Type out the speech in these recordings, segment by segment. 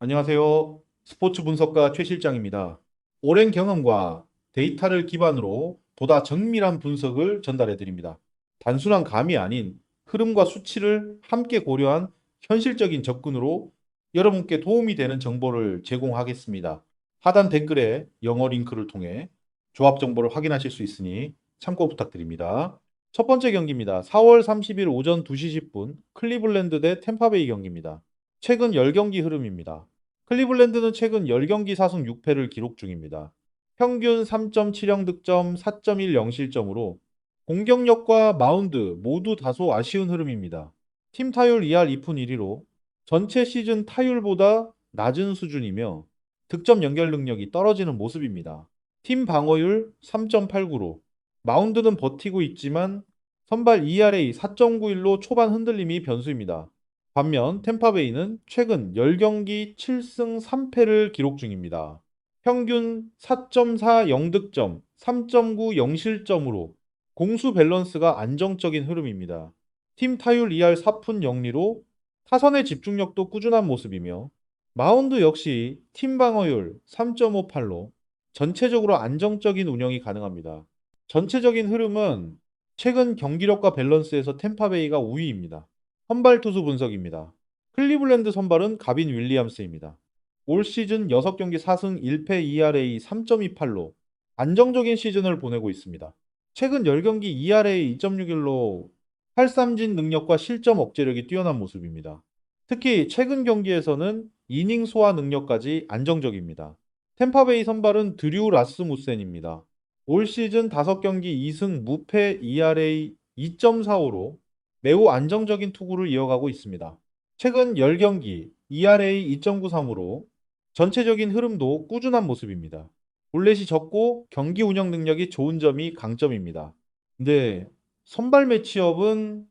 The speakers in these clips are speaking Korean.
안녕하세요. 스포츠 분석가 최 실장입니다. 오랜 경험과 데이터를 기반으로 보다 정밀한 분석을 전달해 드립니다. 단순한 감이 아닌 흐름과 수치를 함께 고려한 현실적인 접근으로 여러분께 도움이 되는 정보를 제공하겠습니다. 하단 댓글에 영어 링크를 통해 조합 정보를 확인하실 수 있으니 참고 부탁드립니다. 첫 번째 경기입니다. 4월 30일 오전 2시 10분 클리블랜드 대 템파베이 경기입니다. 최근 10경기 흐름입니다. 클리블랜드는 최근 10경기 4승 6패를 기록 중입니다. 평균 3.70 득점, 4.10 실점으로 공격력과 마운드 모두 다소 아쉬운 흐름입니다. 팀 타율 2할 2푼 1리로 전체 시즌 타율보다 낮은 수준이며 득점 연결 능력이 떨어지는 모습입니다. 팀 방어율 3.89로 마운드는 버티고 있지만 선발 ERA 4.91로 초반 흔들림이 변수입니다. 반면 템파베이는 최근 10경기 7승 3패를 기록 중입니다. 평균 4.40 득점, 3.90 실점으로 공수 밸런스가 안정적인 흐름입니다. 팀 타율 2할 4푼 0리로 타선의 집중력도 꾸준한 모습이며 마운드 역시 팀 방어율 3.58로 전체적으로 안정적인 운영이 가능합니다. 전체적인 흐름은 최근 경기력과 밸런스에서 템파베이가 우위입니다. 선발 투수 분석입니다. 클리블랜드 선발은 가빈 윌리엄스입니다. 올 시즌 6경기 4승 1패 ERA 3.28로 안정적인 시즌을 보내고 있습니다. 최근 10경기 ERA 2.61로 탈삼진 능력과 실점 억제력이 뛰어난 모습입니다. 특히 최근 경기에서는 이닝 소화 능력까지 안정적입니다. 템파베이 선발은 드류 라스무센입니다. 올 시즌 5경기 2승 무패 ERA 2.45로 매우 안정적인 투구를 이어가고 있습니다. 최근 10경기 ERA 2.93으로 전체적인 흐름도 꾸준한 모습입니다. 볼넷이 적고 경기 운영 능력이 좋은 점이 강점입니다. 근데 선발 매치업은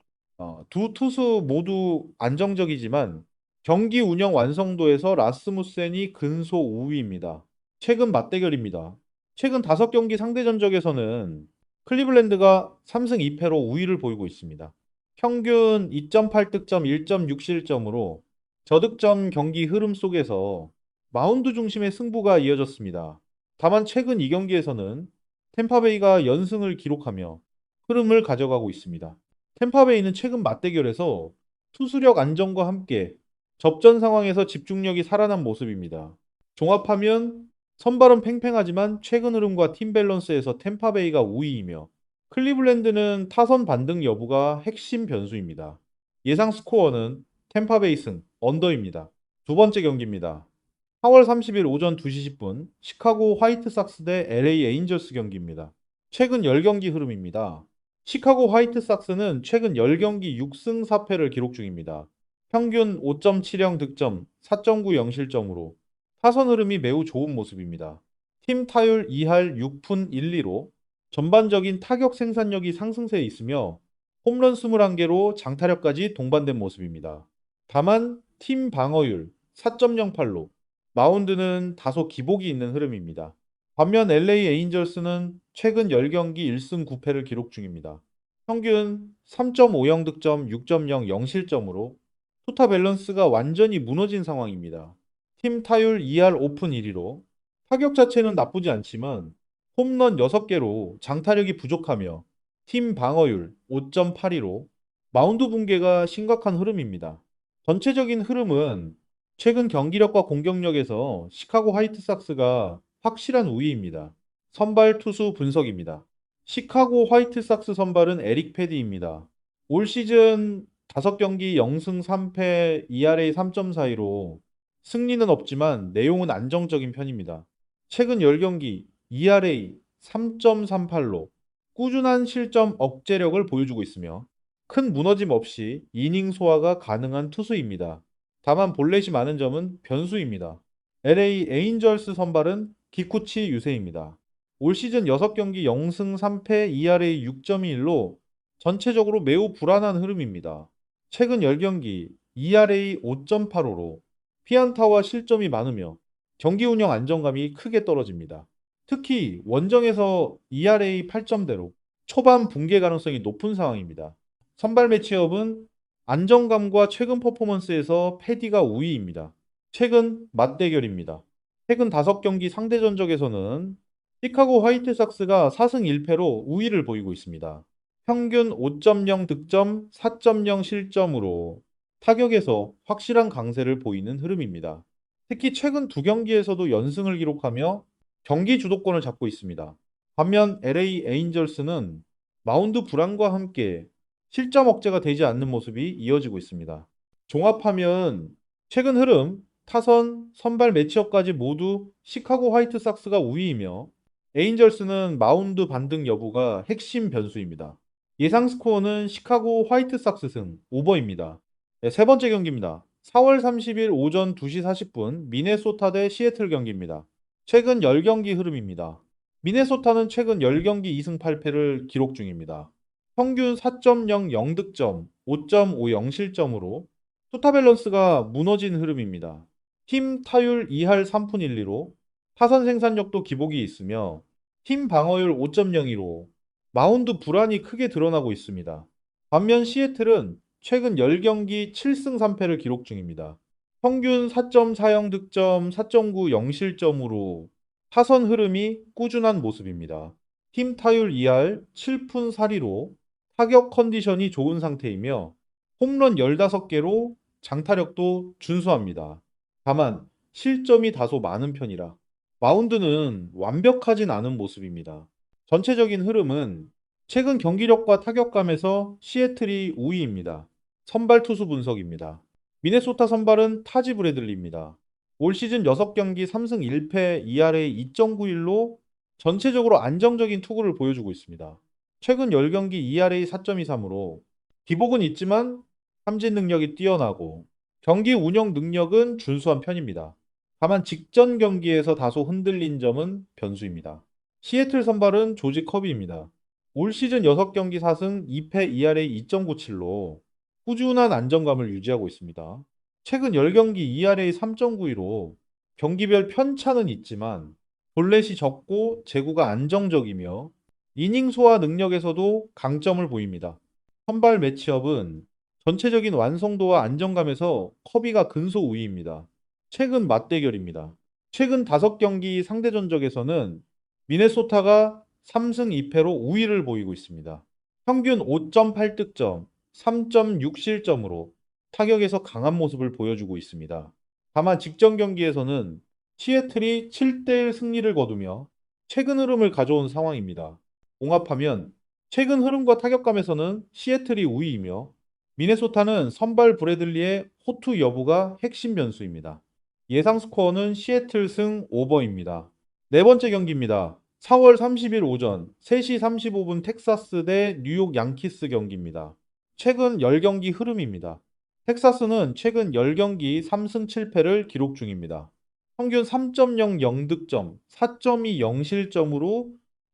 두 투수 모두 안정적이지만 경기 운영 완성도에서 라스무센이 근소 우위입니다. 최근 맞대결입니다. 최근 5경기 상대 전적에서는 클리블랜드가 3승 2패로 우위를 보이고 있습니다. 평균 2.8득점, 1.6실점으로 저득점 경기 흐름 속에서 마운드 중심의 승부가 이어졌습니다. 다만 최근 2경기에서는 템파베이가 연승을 기록하며 흐름을 가져가고 있습니다. 템파베이는 최근 맞대결에서 투수력 안정과 함께 접전 상황에서 집중력이 살아난 모습입니다. 종합하면 선발은 팽팽하지만 최근 흐름과 팀 밸런스에서 템파베이가 우위이며 클리블랜드는 타선 반등 여부가 핵심 변수입니다. 예상 스코어는 템파베이 승, 언더입니다. 두 번째 경기입니다. 4월 30일 오전 2시 10분 시카고 화이트삭스 대 LA 에인저스 경기입니다. 최근 10경기 흐름입니다. 시카고 화이트삭스는 최근 10경기 6승 4패를 기록 중입니다. 평균 5.70 득점, 4.90 실점으로 타선 흐름이 매우 좋은 모습입니다. 팀 타율 2할 6푼 1리로 전반적인 타격 생산력이 상승세에 있으며 홈런 21개로 장타력까지 동반된 모습입니다. 다만 팀 방어율 4.08로 마운드는 다소 기복이 있는 흐름입니다. 반면 LA 에인절스는 최근 10경기 1승 9패를 기록 중입니다. 평균 3.50 득점, 6.0 0실점으로 투타 밸런스가 완전히 무너진 상황입니다. 팀 타율 2할 오픈 1위로 타격 자체는 나쁘지 않지만 홈런 6개로 장타력이 부족하며 팀 방어율 5.82로 마운드 붕괴가 심각한 흐름입니다. 전체적인 흐름은 최근 경기력과 공격력에서 시카고 화이트삭스가 확실한 우위입니다. 선발 투수 분석입니다. 시카고 화이트삭스 선발은 에릭 패디입니다. 올 시즌 5경기 0승 3패 ERA 3.42로 승리는 없지만 내용은 안정적인 편입니다. 최근 10경기 ERA 3.38로 꾸준한 실점 억제력을 보여주고 있으며 큰 무너짐 없이 이닝 소화가 가능한 투수입니다. 다만 볼넷이 많은 점은 변수입니다. LA 에인절스 선발은 기쿠치 유세입니다. 올 시즌 6경기 0승 3패 ERA 6.21로 전체적으로 매우 불안한 흐름입니다. 최근 10경기 ERA 5.85로 피안타와 실점이 많으며 경기 운영 안정감이 크게 떨어집니다. 특히 원정에서 ERA 8점대로 초반 붕괴 가능성이 높은 상황입니다. 선발 매치업은 안정감과 최근 퍼포먼스에서 패디가 우위입니다. 최근 맞대결입니다. 최근 5경기 상대 전적에서는 시카고 화이트삭스가 4승 1패로 우위를 보이고 있습니다. 평균 5.0 득점, 4.0 실점으로 타격에서 확실한 강세를 보이는 흐름입니다. 특히 최근 2경기에서도 연승을 기록하며 경기 주도권을 잡고 있습니다. 반면 LA 에인절스는 마운드 불안과 함께 실점 억제가 되지 않는 모습이 이어지고 있습니다. 종합하면 최근 흐름, 타선, 선발 매치업까지 모두 시카고 화이트삭스가 우위이며 에인절스는 마운드 반등 여부가 핵심 변수입니다. 예상 스코어는 시카고 화이트삭스 승 오버입니다. 네, 세 번째 경기입니다. 4월 30일 오전 2시 40분 미네소타 대 시애틀 경기입니다. 최근 10경기 흐름입니다. 미네소타는 최근 10경기 2승 8패를 기록 중입니다. 평균 4.00 득점, 5.50 실점으로 투타 밸런스가 무너진 흐름입니다. 팀 타율 2할 3푼 1리로 타선 생산력도 기복이 있으며 팀 방어율 5.02로 마운드 불안이 크게 드러나고 있습니다. 반면 시애틀은 최근 10경기 7승 3패를 기록 중입니다. 평균 4.40 득점, 4.90 실점으로 타선 흐름이 꾸준한 모습입니다. 팀 타율 2할 7푼 4리로 타격 컨디션이 좋은 상태이며 홈런 15개로 장타력도 준수합니다. 다만 실점이 다소 많은 편이라 마운드는 완벽하진 않은 모습입니다. 전체적인 흐름은 최근 경기력과 타격감에서 시애틀이 우위입니다. 선발 투수 분석입니다. 미네소타 선발은 타지 브래들리입니다. 올 시즌 6경기 3승 1패 2할에 2.91로 전체적으로 안정적인 투구를 보여주고 있습니다. 최근 10경기 2할에 4.23으로 기복은 있지만 삼진 능력이 뛰어나고 경기 운영 능력은 준수한 편입니다. 다만 직전 경기에서 다소 흔들린 점은 변수입니다. 시애틀 선발은 조지 커비입니다. 올 시즌 6경기 4승 2패 2할에 2.97로 꾸준한 안정감을 유지하고 있습니다. 최근 10경기 2할에 3.92로 경기별 편차는 있지만 볼넷이 적고 제구가 안정적이며 이닝 소화 능력에서도 강점을 보입니다. 선발 매치업은 전체적인 완성도와 안정감에서 커비가 근소 우위입니다. 최근 맞대결입니다. 최근 5경기 상대 전적에서는 미네소타가 3승 2패로 우위를 보이고 있습니다. 평균 5.8득점, 3.6실점으로 타격에서 강한 모습을 보여주고 있습니다. 다만 직전 경기에서는 시애틀이 7대1 승리를 거두며 최근 흐름을 가져온 상황입니다. 종합하면 최근 흐름과 타격감에서는 시애틀이 우위이며 미네소타는 선발 브래들리의 호투 여부가 핵심 변수입니다. 예상 스코어는 시애틀 승 오버입니다. 네 번째 경기입니다. 4월 30일 오전 3시 35분 텍사스 대 뉴욕 양키스 경기입니다. 최근 10경기 흐름입니다. 텍사스는 최근 10경기 3승 7패를 기록 중입니다. 평균 3.00 득점, 4.20 실점으로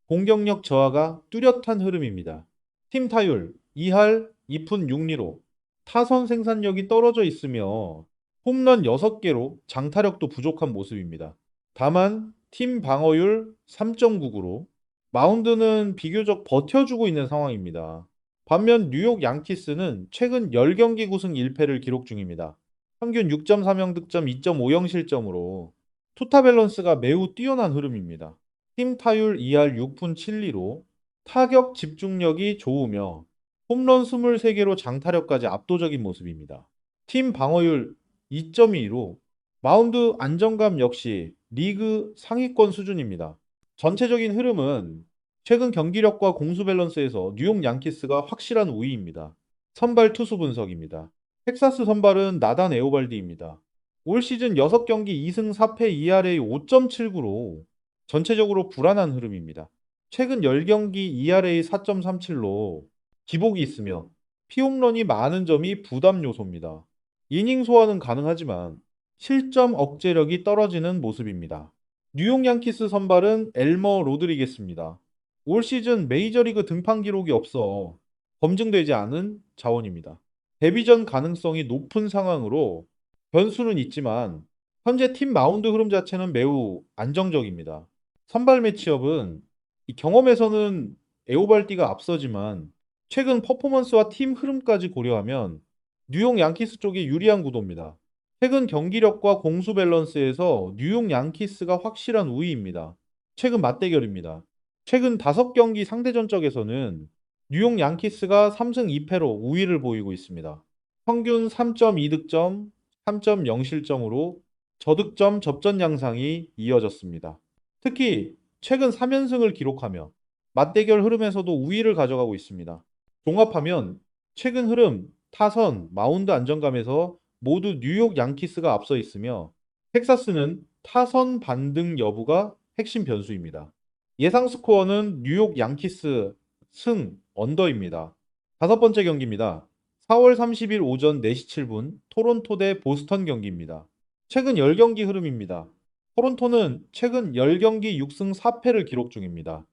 공격력 저하가 뚜렷한 흐름입니다. 팀 타율 2할 2푼 6리로 타선 생산력이 떨어져 있으며 홈런 6개로 장타력도 부족한 모습입니다. 다만 팀 방어율 3.99로 마운드는 비교적 버텨주고 있는 상황입니다. 반면 뉴욕 양키스는 최근 10경기 9승 1패를 기록 중입니다. 평균 6.30 득점 2.50 실점으로 투타 밸런스가 매우 뛰어난 흐름입니다. 팀 타율 2할 6푼 7리로 타격 집중력이 좋으며 홈런 23개로 장타력까지 압도적인 모습입니다. 팀 방어율 2.2로 마운드 안정감 역시 리그 상위권 수준입니다. 전체적인 흐름은 최근 경기력과 공수 밸런스에서 뉴욕 양키스가 확실한 우위입니다. 선발 투수 분석입니다. 텍사스 선발은 나단 에오발디입니다. 올 시즌 6경기 2승 4패 2할에 5.79로 전체적으로 불안한 흐름입니다. 최근 10경기 2할에 4.37로 기복이 있으며 피홈런이 많은 점이 부담 요소입니다. 이닝 소화는 가능하지만 실점 억제력이 떨어지는 모습입니다. 뉴욕 양키스 선발은 엘머 로드리게스입니다. 올 시즌 메이저리그 등판 기록이 없어 검증되지 않은 자원입니다. 데뷔전 가능성이 높은 상황으로 변수는 있지만 현재 팀 마운드 흐름 자체는 매우 안정적입니다. 선발 매치업은 이 경험에서는 에오발디가 앞서지만 최근 퍼포먼스와 팀 흐름까지 고려하면 뉴욕 양키스 쪽이 유리한 구도입니다. 최근 경기력과 공수 밸런스에서 뉴욕 양키스가 확실한 우위입니다. 최근 맞대결입니다. 최근 5경기 상대 전적에서는 뉴욕 양키스가 3승 2패로 우위를 보이고 있습니다. 평균 3.2득점, 3.0실점으로 저득점 접전 양상이 이어졌습니다. 특히 최근 3연승을 기록하며 맞대결 흐름에서도 우위를 가져가고 있습니다. 종합하면 최근 흐름, 타선, 마운드 안정감에서 모두 뉴욕 양키스가 앞서 있으며 텍사스는 타선 반등 여부가 핵심 변수입니다. 예상 스코어는 뉴욕 양키스 승 언더입니다. 5번째 경기입니다. 4월 30일 오전 4시 7분 토론토 대 보스턴 경기입니다. 최근 10경기 흐름입니다. 토론토는 최근 10경기 6승 4패를 기록 중입니다.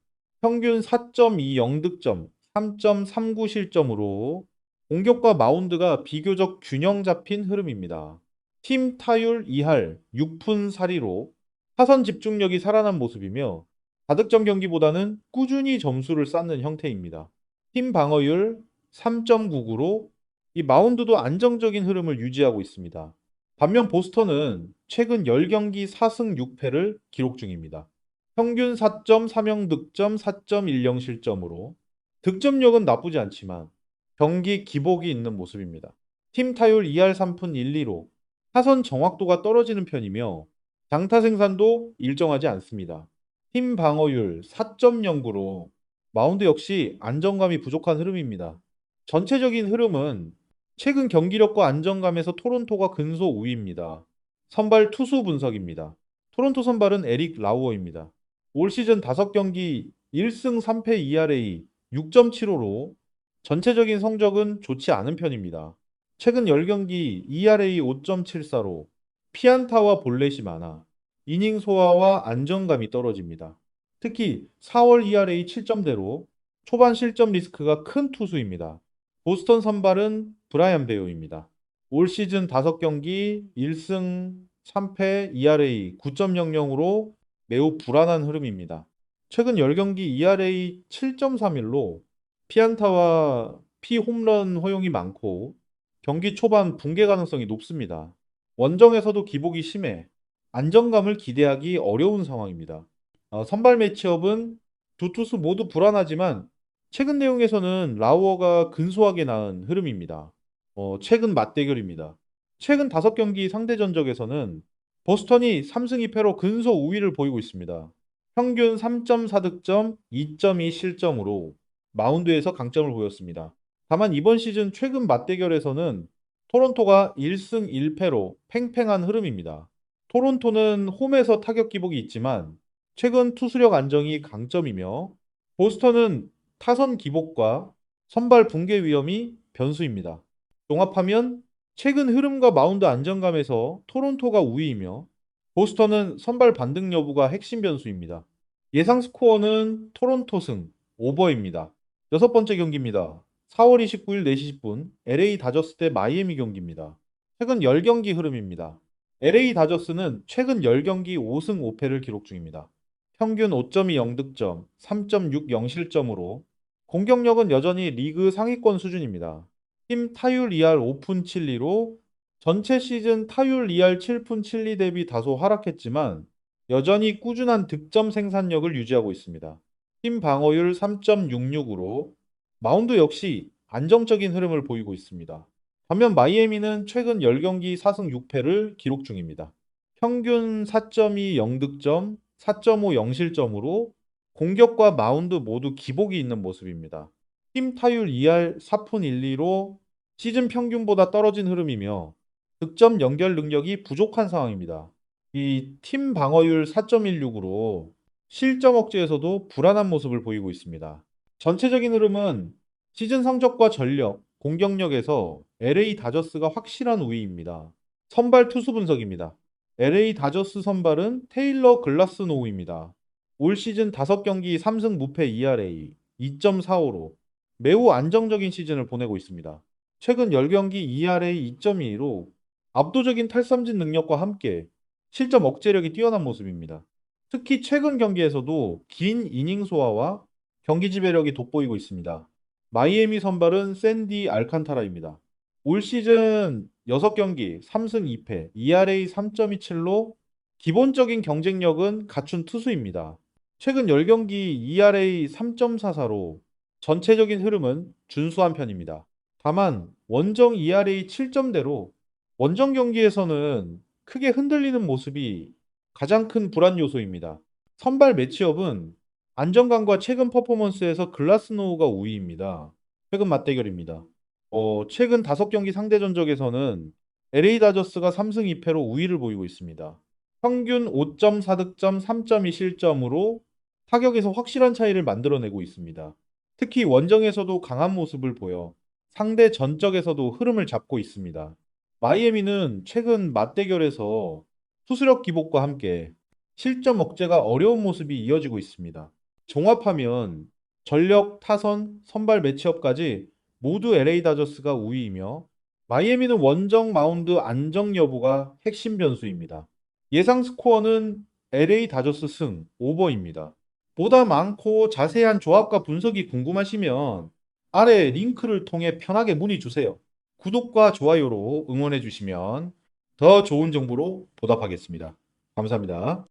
평균 4.20득점, 3.39실점으로 공격과 마운드가 비교적 균형 잡힌 흐름입니다. 팀 타율 2할 6푼 4리로 타선 집중력이 살아난 모습이며 다득점 경기보다는 꾸준히 점수를 쌓는 형태입니다. 팀 방어율 3.99로 이 마운드도 안정적인 흐름을 유지하고 있습니다. 반면 보스턴은 최근 10경기 4승 6패를 기록 중입니다. 평균 4.30득점, 4.10실점으로 득점력은 나쁘지 않지만 경기 기복이 있는 모습입니다. 팀 타율 2할 3푼 1리로 타선 정확도가 떨어지는 편이며 장타 생산도 일정하지 않습니다. 팀 방어율 4.09로 마운드 역시 안정감이 부족한 흐름입니다. 전체적인 흐름은 최근 경기력과 안정감에서 토론토가 근소 우위입니다. 선발 투수 분석입니다. 토론토 선발은 에릭 라우어입니다. 올 시즌 5경기 1승 3패 ERA 6.75로 전체적인 성적은 좋지 않은 편입니다. 최근 10경기 ERA 5.74로 피안타와 볼넷이 많아 이닝 소화와 안정감이 떨어집니다. 특히 4월 ERA 7점대로 초반 실점 리스크가 큰 투수입니다. 보스턴 선발은 브라이언 베어입니다. 올 시즌 5경기 1승 3패 ERA 9.00으로 매우 불안한 흐름입니다. 최근 10경기 ERA 7.31로 피안타와 피홈런 허용이 많고 경기 초반 붕괴 가능성이 높습니다. 원정에서도 기복이 심해 안정감을 기대하기 어려운 상황입니다. 선발 매치업은 두 투수 모두 불안하지만 최근 내용에서는 라우어가 근소하게 나은 흐름입니다. 최근 맞대결입니다. 최근 5경기 상대 전적에서는 보스턴이 3승 2패로 근소 우위를 보이고 있습니다. 평균 3.4득점, 2.2 실점으로 마운드에서 강점을 보였습니다. 다만 이번 시즌 최근 맞대결에서는 토론토가 1승 1패로 팽팽한 흐름입니다. 토론토는 홈에서 타격 기복이 있지만 최근 투수력 안정이 강점이며 보스턴은 타선 기복과 선발 붕괴 위험이 변수입니다. 종합하면 최근 흐름과 마운드 안정감에서 토론토가 우위이며 보스턴은 선발 반등 여부가 핵심 변수입니다. 예상 스코어는 토론토 승 오버입니다. 6번째 경기입니다. 4월 29일 4시 10분 LA 다저스 대 마이애미 경기입니다. 최근 10경기 흐름입니다. LA 다저스는 최근 10경기 5승 5패를 기록 중입니다. 평균 5.20득점, 3.60실점으로 공격력은 여전히 리그 상위권 수준입니다. 팀 타율 2할 5푼 7리로 전체 시즌 타율 2할 7푼 7리 대비 다소 하락했지만 여전히 꾸준한 득점 생산력을 유지하고 있습니다. 팀 방어율 3.66으로 마운드 역시 안정적인 흐름을 보이고 있습니다. 반면 마이애미는 최근 10경기 4승 6패를 기록 중입니다. 평균 4.20득점, 4.50실점으로 공격과 마운드 모두 기복이 있는 모습입니다. 팀 타율 2할 4푼 1리로 시즌 평균보다 떨어진 흐름이며 득점 연결 능력이 부족한 상황입니다. 이 팀 방어율 4.16으로 실점 억제에서도 불안한 모습을 보이고 있습니다. 전체적인 흐름은 시즌 성적과 전력, 공격력에서 LA 다저스가 확실한 우위입니다. 선발 투수 분석입니다. LA 다저스 선발은 테일러 글라스노우입니다. 올 시즌 5경기 3승 무패 ERA 2.45로 매우 안정적인 시즌을 보내고 있습니다. 최근 10경기 ERA 2.2로 압도적인 탈삼진 능력과 함께 실점 억제력이 뛰어난 모습입니다. 특히 최근 경기에서도 긴 이닝 소화와 경기 지배력이 돋보이고 있습니다. 마이애미 선발은 샌디 알칸타라입니다. 올 시즌 6경기 3승 2패, ERA 3.27로 기본적인 경쟁력은 갖춘 투수입니다. 최근 10경기 ERA 3.44로 전체적인 흐름은 준수한 편입니다. 다만 원정 ERA 7점대로 원정 경기에서는 크게 흔들리는 모습이 가장 큰 불안 요소입니다. 선발 매치업은 안정감과 최근 퍼포먼스에서 글라스노우가 우위입니다. 최근 맞대결입니다. 최근 5경기 상대 전적에서는 LA 다저스가 3승 2패로 우위를 보이고 있습니다. 평균 5.4득점, 3.2 실점으로 타격에서 확실한 차이를 만들어내고 있습니다. 특히 원정에서도 강한 모습을 보여 상대 전적에서도 흐름을 잡고 있습니다. 마이애미는 최근 맞대결에서 투수력 기복과 함께 실점 억제가 어려운 모습이 이어지고 있습니다. 종합하면 전력, 타선, 선발 매치업까지 모두 LA 다저스가 우위이며 마이애미는 원정 마운드 안정 여부가 핵심 변수입니다. 예상 스코어는 LA 다저스 승 오버입니다. 보다 많고 자세한 조합과 분석이 궁금하시면 아래 링크를 통해 편하게 문의 주세요. 구독과 좋아요로 응원해 주시면 더 좋은 정보로 보답하겠습니다. 감사합니다.